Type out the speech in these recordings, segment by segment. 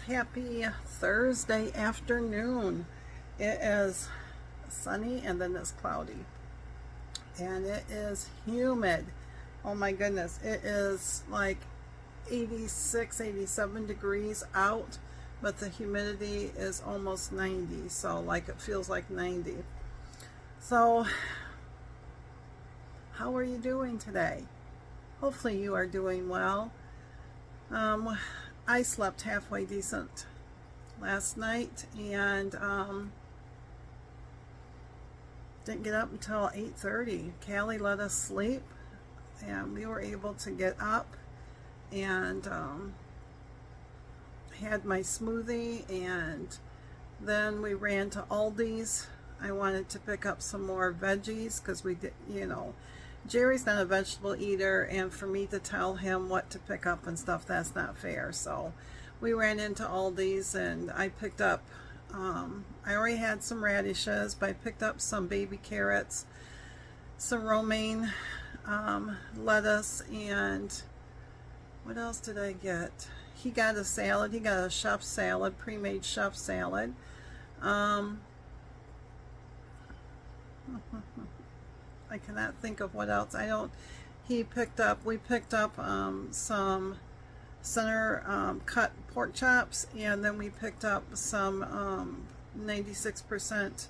Happy Thursday afternoon. It is sunny and then it's cloudy and it is humid. Oh my goodness, it is like 86, 87 degrees out, but the humidity is almost 90, so like it feels like 90. So how are you doing today? Hopefully you are doing well. I slept halfway decent last night and didn't get up until 8:30. Cali let us sleep and we were able to get up and had my smoothie, and then we ran to Aldi's. I wanted to pick up some more veggies because we did, Jerry's not a vegetable eater, and for me to tell him what to pick up and stuff, that's not fair. So we ran into Aldi's and I picked up, I already had some radishes, but I picked up some baby carrots, some romaine lettuce, and what else did I get? He got a salad. He got a chef salad, pre-made chef salad. I cannot think of what else. We picked up some center cut pork chops, and then we picked up some 96%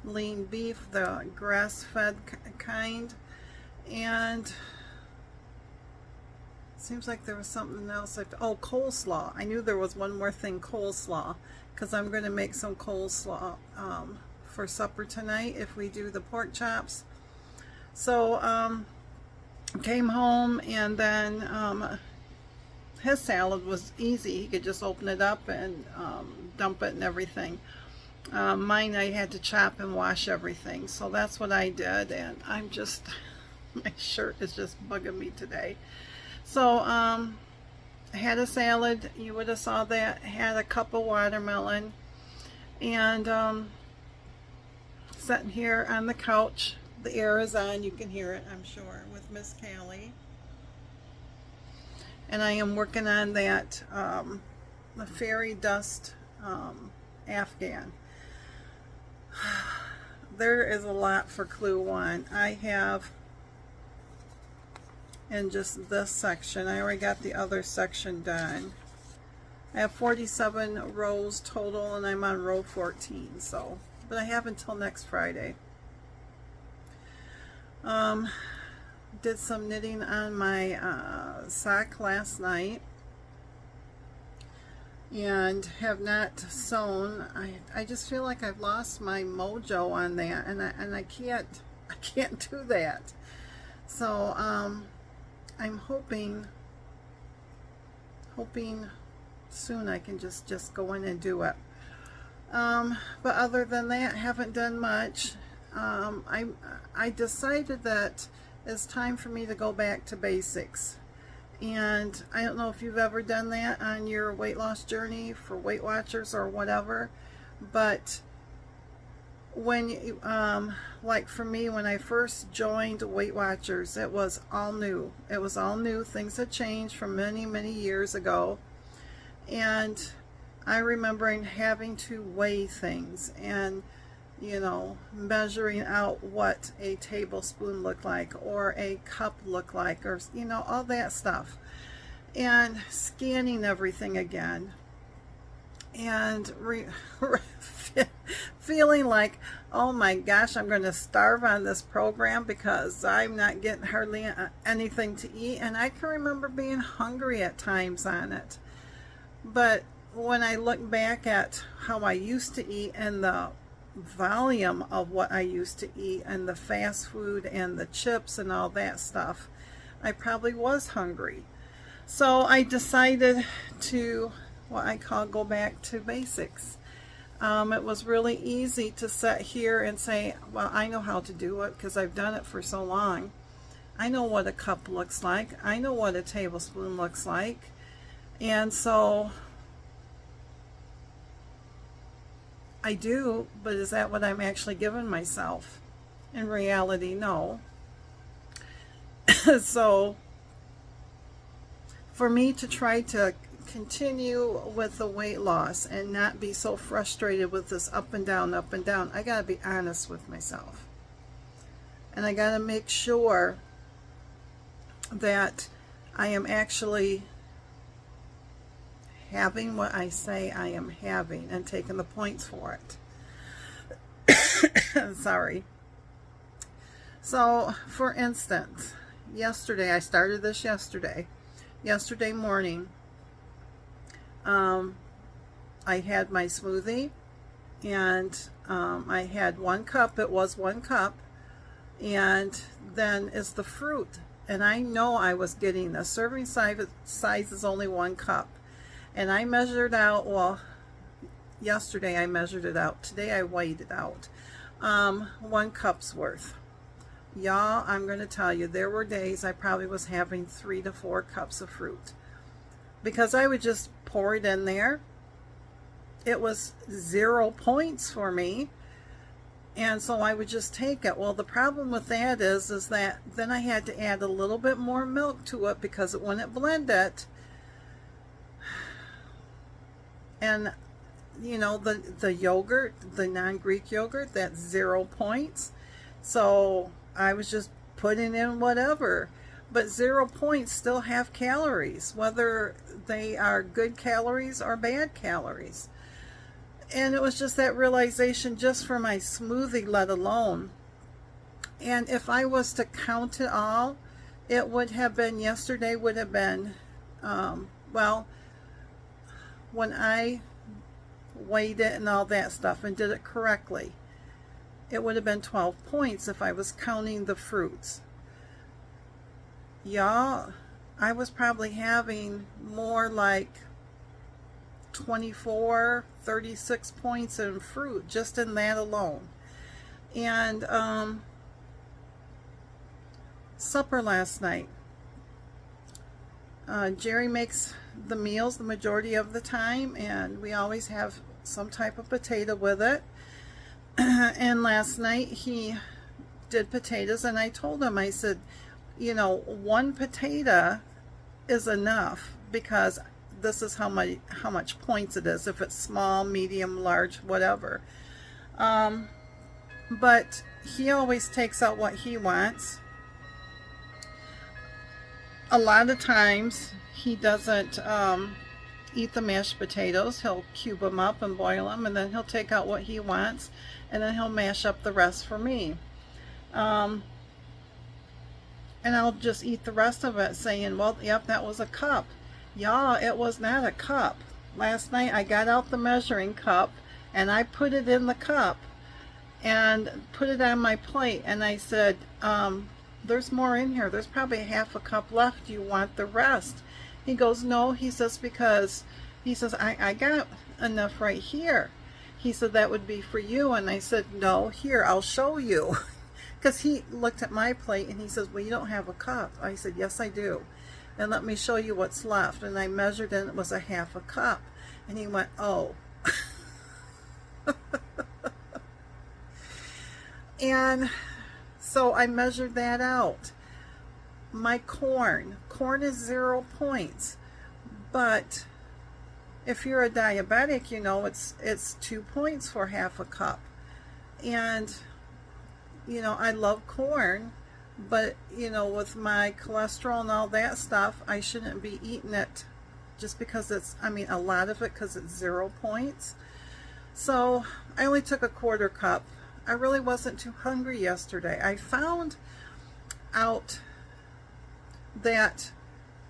lean beef, the grass-fed kind, and seems like there was something else. Oh, coleslaw. I knew there was one more thing, coleslaw, because I'm going to make some coleslaw for supper tonight if we do the pork chops. So came home, and then his salad was easy. He could just open it up and dump it and everything. Mine, I had to chop and wash everything, so that's what I did. And I'm just, my shirt is just bugging me today. So I had a salad, you would have saw that. Had a cup of watermelon, and sitting here on the couch. The air is on, you can hear it, I'm sure, with Miss Cali. And I am working on that the fairy dust Afghan. There is a lot for clue 1. I have, in just this section, I already got the other section done. I have 47 rows total, and I'm on row 14, so, but I have until next Friday. Did some knitting on my sock last night, and have not sewn. I just feel like I've lost my mojo on that, and I can't do that. So I'm hoping soon I can just go in and do it. But other than that, I haven't done much. I decided that it's time for me to go back to basics, and I don't know if you've ever done that on your weight loss journey for WeightWatchers or whatever, but when you, like for me, when I first joined WeightWatchers, it was all new. It was all new. Things had changed from many years ago, and I remember having to weigh things and, you know, measuring out what a tablespoon looked like or a cup looked like, or, you know, all that stuff, and scanning everything again, and feeling like, oh my gosh, I'm going to starve on this program because I'm not getting hardly anything to eat. And I can remember being hungry at times on it. But when I look back at how I used to eat and the volume of what I used to eat and the fast food and the chips and all that stuff, I probably was hungry. So I decided to, what I call, go back to basics. It was really easy to sit here and say, well, I know how to do it because I've done it for so long. I know what a cup looks like. I know what a tablespoon looks like. And so I do, but is that what I'm actually giving myself? In reality, no. So for me to try to continue with the weight loss and not be so frustrated with this up and down, I gotta be honest with myself. And I gotta make sure that I am actually having what I say I am having and taking the points for it. Sorry. So, for instance, yesterday, I started this yesterday morning, I had my smoothie, and I had 1 cup. It was 1 cup, and then is the fruit. And I know I was getting the serving size is only 1 cup. And I measured out, well, yesterday I measured it out. Today I weighed it out. 1 cup's worth. Y'all, I'm going to tell you, there were days I probably was having 3 to 4 cups of fruit because I would just pour it in there. It was 0 points for me, and so I would just take it. Well, the problem with that is that then I had to add a little bit more milk to it because it wouldn't blend it. And you know, the yogurt, the non-Greek yogurt, that's 0 points. So I was just putting in whatever. But 0 points still have calories, whether they are good calories or bad calories. And it was just that realization just for my smoothie, let alone. And if I was to count it all, it would have been, yesterday would have been, well, when I weighed it and all that stuff and did it correctly, it would have been 12 points if I was counting the fruits. Y'all, I was probably having more like 24, 36 points in fruit just in that alone. And supper last night, Jerry makes the meals the majority of the time, and we always have some type of potato with it. And last night he did potatoes, and I told him, I said, you know, 1 potato is enough because this is how much points it is, if it's small, medium, large, whatever. But he always takes out what he wants. A lot of times he doesn't eat the mashed potatoes. He'll cube them up and boil them, and then he'll take out what he wants, and then he'll mash up the rest for me. And I'll just eat the rest of it saying, well, yep, that was a cup. Y'all, it was not a cup. Last night I got out the measuring cup and I put it in the cup and put it on my plate, and I said, there's more in here. There's probably half a cup left. Do you want the rest? He goes, no. He says, because he says, I got enough right here. He said, that would be for you. And I said, no, here, I'll show you. Because he looked at my plate and he says, well, you don't have a cup. I said, yes, I do. And let me show you what's left. And I measured and it was a half a cup. And he went, oh. And so I measured that out. My corn is 0 points. But if you're a diabetic, you know, it's 2 points for half a cup. And, you know, I love corn, but, you know, with my cholesterol and all that stuff, I shouldn't be eating it just because it's, I mean, a lot of it, because it's 0 points. So I only took a 1/4 cup. I really wasn't too hungry yesterday. I found out that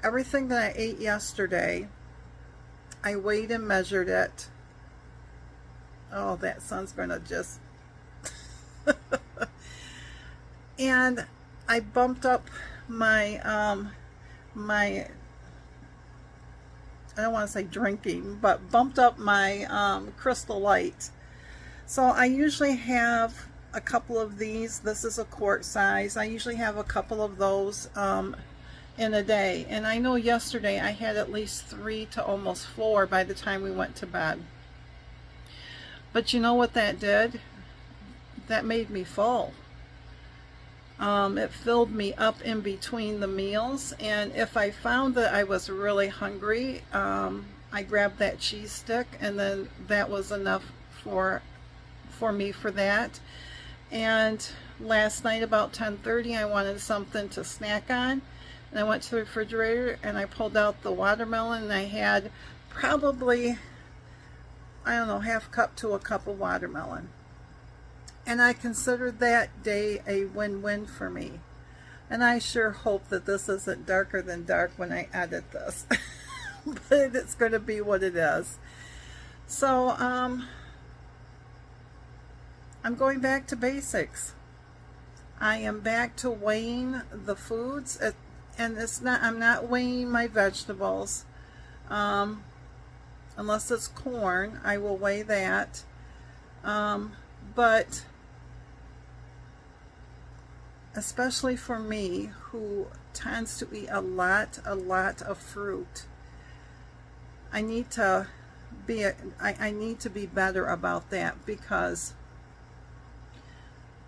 everything that I ate yesterday, I weighed and measured it. Oh, that sun's gonna just and I bumped up my my, I don't want to say drinking, but bumped up my Crystal Light. So I usually have a couple of these. This is a quart size. I usually have a couple of those in a day. And I know yesterday I had at least 3 to almost 4 by the time we went to bed. But you know what that did? That made me full. It filled me up in between the meals, and if I found that I was really hungry, I grabbed that cheese stick, and then that was enough for me for that. And last night about 10:30 I wanted something to snack on, and I went to the refrigerator and I pulled out the watermelon, and I had probably, I don't know, half cup to a cup of watermelon. And I considered that day a win-win for me. And I sure hope that this isn't darker than dark when I edit this. But it's going to be what it is. So, I'm going back to basics. I am back to weighing the foods. And it's not, I'm not weighing my vegetables. Unless it's corn, I will weigh that. But especially for me who tends to eat a lot of fruit. I need to I need to be better about that, because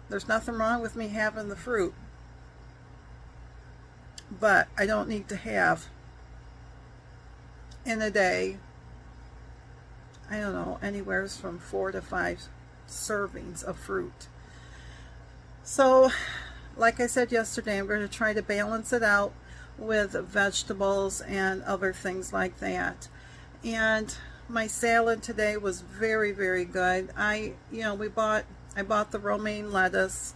there's nothing wrong with me having the fruit, but I don't need to have in a day, I don't know, anywhere from 4 to 5 servings of fruit. So like I said yesterday, I'm going to try to balance it out with vegetables and other things like that. And my salad today was very, very good. I bought the romaine lettuce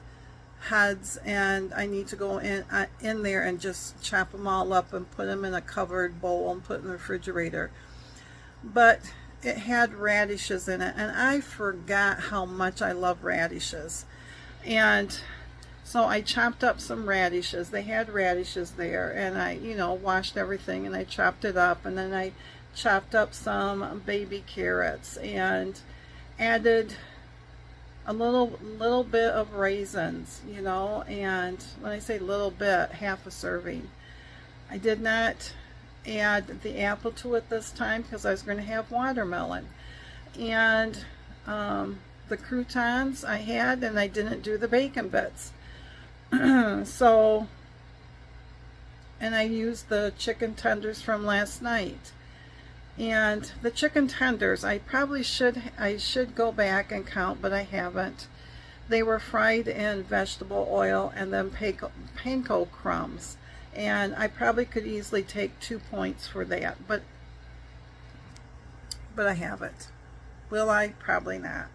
heads, and I need to go in there and just chop them all up and put them in a covered bowl and put in the refrigerator. But it had radishes in it, and I forgot how much I love radishes. And so I chopped up some radishes. They had radishes there, and I, washed everything, and I chopped it up, and then I chopped up some baby carrots and added a little bit of raisins, and when I say little bit, half a serving. I did not add the apple to it this time because I was going to have watermelon. And the croutons I had, and I didn't do the bacon bits. So, and I used the chicken tenders from last night. And the chicken tenders, I should go back and count, but I haven't. They were fried in vegetable oil and then panko crumbs. And I probably could easily take 2 points for that, but I haven't. Will I? Probably not,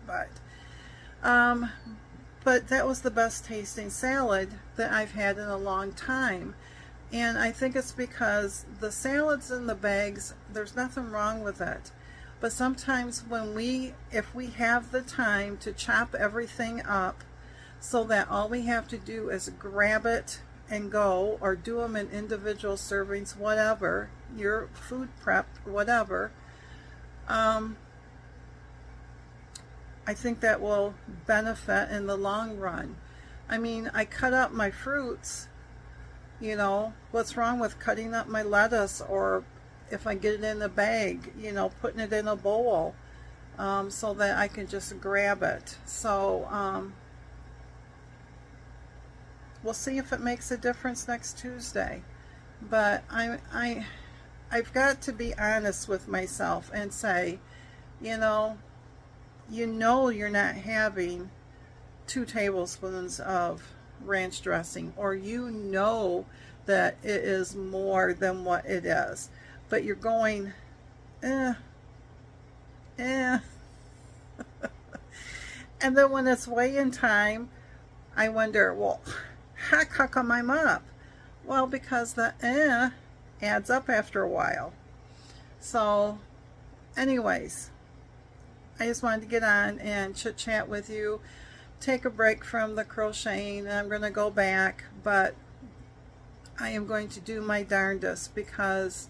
but that was the best tasting salad that I've had in a long time. And I think it's because the salads in the bags, there's nothing wrong with it. But sometimes if we have the time to chop everything up so that all we have to do is grab it and go, or do them in individual servings, whatever, your food prep, whatever, I think that will benefit in the long run. I mean, I cut up my fruits. What's wrong with cutting up my lettuce, or if I get it in a bag, putting it in a bowl, so that I can just grab it. So we'll see if it makes a difference next Tuesday. But I've got to be honest with myself and say, you're not having 2 tablespoons of ranch dressing, or that it is more than what it is, but you're going and then when it's weigh-in time, I wonder, well, how come I'm up? Well, because the adds up after a while. So anyways, I just wanted to get on and chit chat with you, take a break from the crocheting, and I'm going to go back, but I am going to do my darndest because,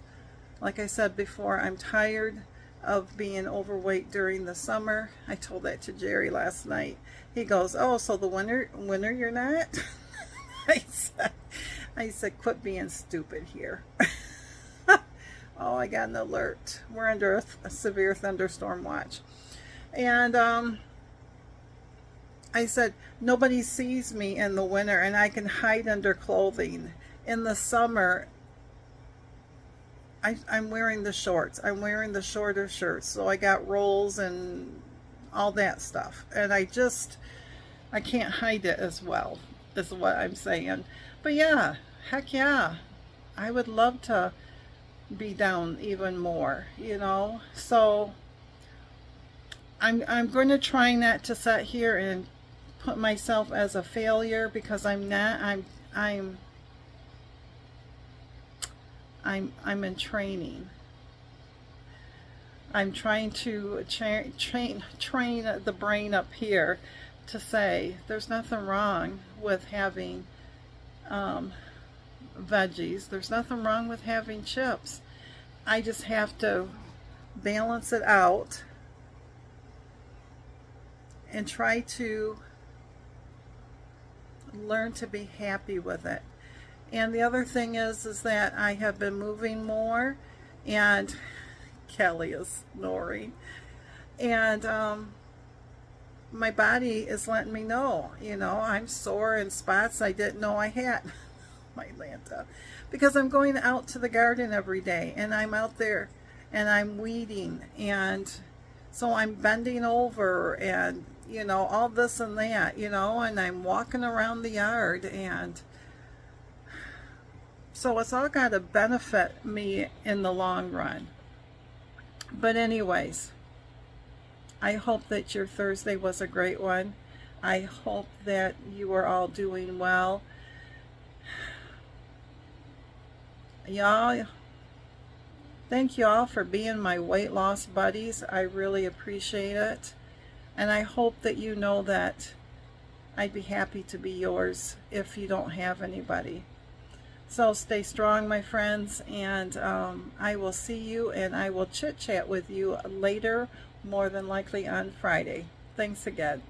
like I said before, I'm tired of being overweight during the summer. I told that to Jerry last night. He goes, oh, so the winter you're not? I said, quit being stupid here. Oh, I got an alert. We're under a severe thunderstorm watch. And I said, nobody sees me in the winter, and I can hide under clothing. In the summer, I'm wearing the shorts. I'm wearing the shorter shirts. So I got rolls and all that stuff. And I can't hide it as well, is what I'm saying. But yeah, heck yeah. I would love to be down even more, So I'm going to try not to sit here and put myself as a failure, because I'm not. I'm in training. I'm trying to train the brain up here to say there's nothing wrong with having veggies. There's nothing wrong with having chips. I just have to balance it out and try to learn to be happy with it. And the other thing is that I have been moving more, and Kelly is snoring, and my body is letting me know, you know, I'm sore in spots I didn't know I had. My Lanta, because I'm going out to the garden every day, and I'm out there and I'm weeding, and so I'm bending over, and you know, all this and that, you know, and I'm walking around the yard, and so it's all got to benefit me in the long run. But anyways, I hope that your Thursday was a great one. I hope that you are all doing well. Y'all, thank you all for being my weight loss buddies. I really appreciate it. And I hope that you know that I'd be happy to be yours if you don't have anybody. So stay strong, my friends, and I will see you, and I will chit chat with you later, more than likely on Friday. Thanks again.